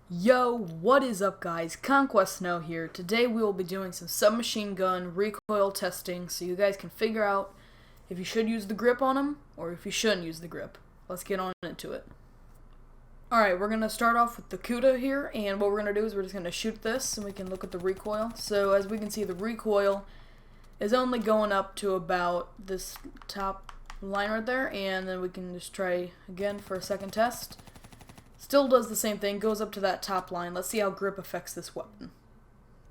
Yo, what is up guys? Conquest Snow here. Today we will be doing some submachine gun recoil testing so you guys can figure out if you should use the grip on them or if you shouldn't use the grip. Let's get on into it. Alright, we're going to start off with the CUDA here, and what we're going to do is we're just going to shoot this and we can look at the recoil. So as we can see, the recoil is only going up to about this top line right there, and then we can just try again for a second test. Still does the same thing, goes up to that top line. Let's see how grip affects this weapon.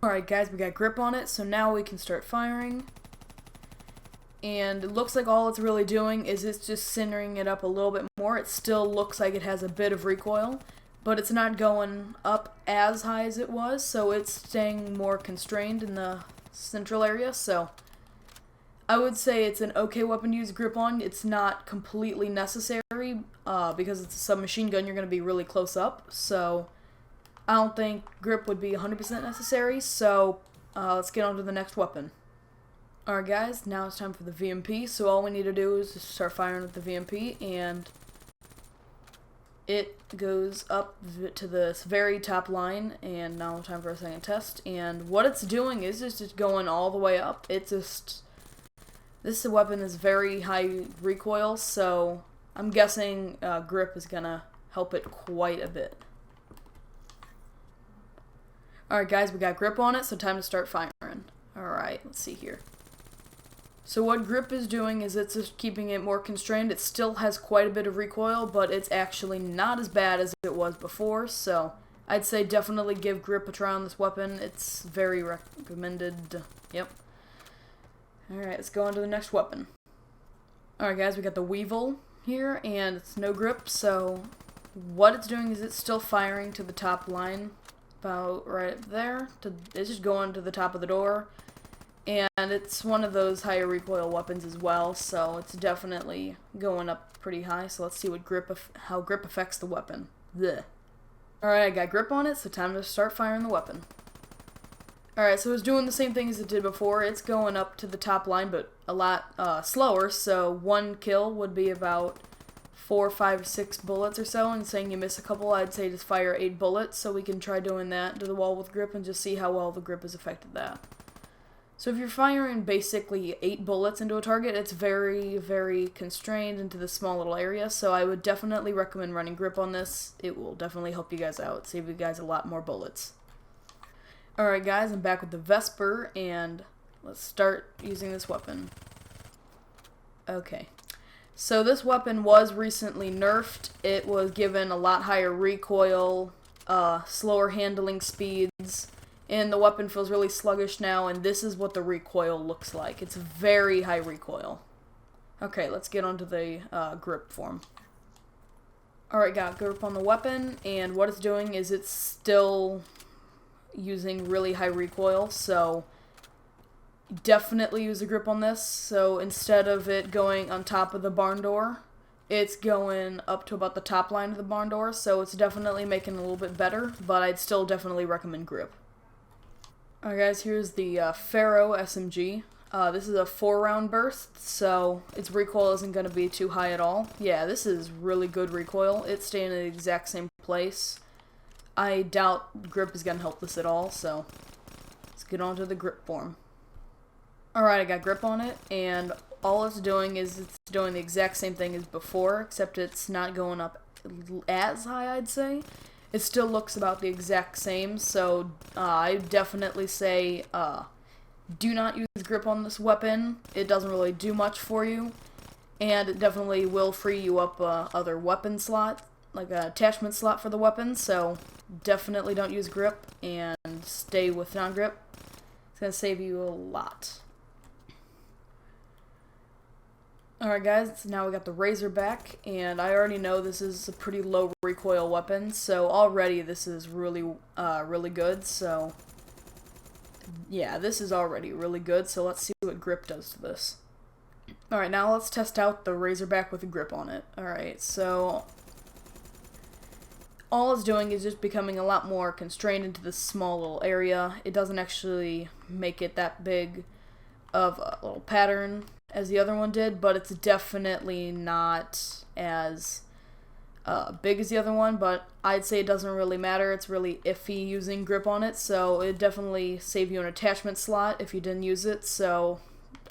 Alright guys, we got grip on it, so now we can start firing. And it looks like all it's really doing is it's just centering it up a little bit more. It still looks like it has a bit of recoil, but it's not going up as high as it was, so it's staying more constrained in the central area. So I would say it's an okay weapon to use grip on. It's not completely necessary because it's a submachine gun. You're going to be really close up, so I don't think grip would be 100% necessary. So let's get on to the next weapon. Alright guys, now it's time for the VMP. So all we need to do is just start firing with the VMP, and it goes up to this very top line. And now time for a second test. And what it's doing is just going all the way up. This weapon is very high recoil, so I'm guessing grip is gonna help it quite a bit. Alright guys, we got grip on it, so time to start firing. Alright, let's see here. So what grip is doing is it's just keeping it more constrained. It still has quite a bit of recoil, but it's actually not as bad as it was before, so I'd say definitely give grip a try on this weapon. It's very recommended. Yep. Alright, let's go on to the next weapon. Alright guys, we got the Weevil here, and it's no grip, so what it's doing is it's still firing to the top line, about right there. It's just going to the top of the door, and it's one of those higher recoil weapons as well, so it's definitely going up pretty high. So let's see what how grip affects the weapon. Blech. Alright, I got grip on it, so time to start firing the weapon. Alright, so it's doing the same thing as it did before. It's going up to the top line, but a lot slower, so one kill would be about 4, 5, 6 bullets or so, and saying you miss a couple, I'd say just fire 8 bullets, so we can try doing that to the wall with grip and just see how well the grip has affected that. So if you're firing basically 8 bullets into a target, it's very, very constrained into this small little area, so I would definitely recommend running grip on this. It will definitely help you guys out, save you guys a lot more bullets. Alright guys, I'm back with the Vesper, and let's start using this weapon. Okay. So this weapon was recently nerfed. It was given a lot higher recoil, slower handling speeds, and the weapon feels really sluggish now, and this is what the recoil looks like. It's very high recoil. Okay, let's get onto the grip form. Alright, got grip on the weapon, and what it's doing is it's still using really high recoil, so definitely use a grip on this. So instead of it going on top of the barn door, it's going up to about the top line of the barn door, so it's definitely making it a little bit better, but I'd still definitely recommend grip. Alright guys, here's the Pharaoh SMG. This is a 4-round burst, so its recoil isn't going to be too high at all. Yeah, this is really good recoil. It's staying in the exact same place. I doubt grip is going to help this at all, so let's get on to the grip form. Alright, I got grip on it, and all it's doing is it's doing the exact same thing as before, except it's not going up as high, I'd say. It still looks about the exact same, so I definitely say do not use grip on this weapon. It doesn't really do much for you, and it definitely will free you up other weapon slot, like an attachment slot for the weapon, so definitely don't use grip and stay with non-grip. It's going to save you a lot. Alright guys, now we got the Razorback, and I already know this is a pretty low recoil weapon, so already this is really, really good, so yeah, this is already really good, so let's see what grip does to this. Alright, now let's test out the Razorback with a grip on it. Alright, so all it's doing is just becoming a lot more constrained into this small little area. It doesn't actually make it that big of a little pattern as the other one did, but it's definitely not as big as the other one, but I'd say it doesn't really matter. It's really iffy using grip on it, so it definitely save you an attachment slot if you didn't use it. So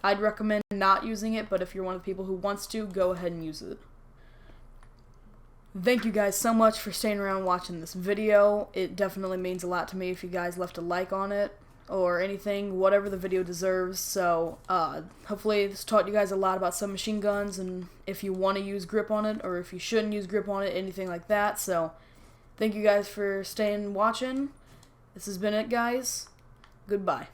I'd recommend not using it, but if you're one of the people who wants to, go ahead and use it. Thank you guys so much for staying around watching this video. It definitely means a lot to me if you guys left a like on it or anything, whatever the video deserves. So hopefully this taught you guys a lot about submachine guns and if you want to use grip on it or if you shouldn't use grip on it, anything like that. So thank you guys for staying watching. This has been it, guys. Goodbye.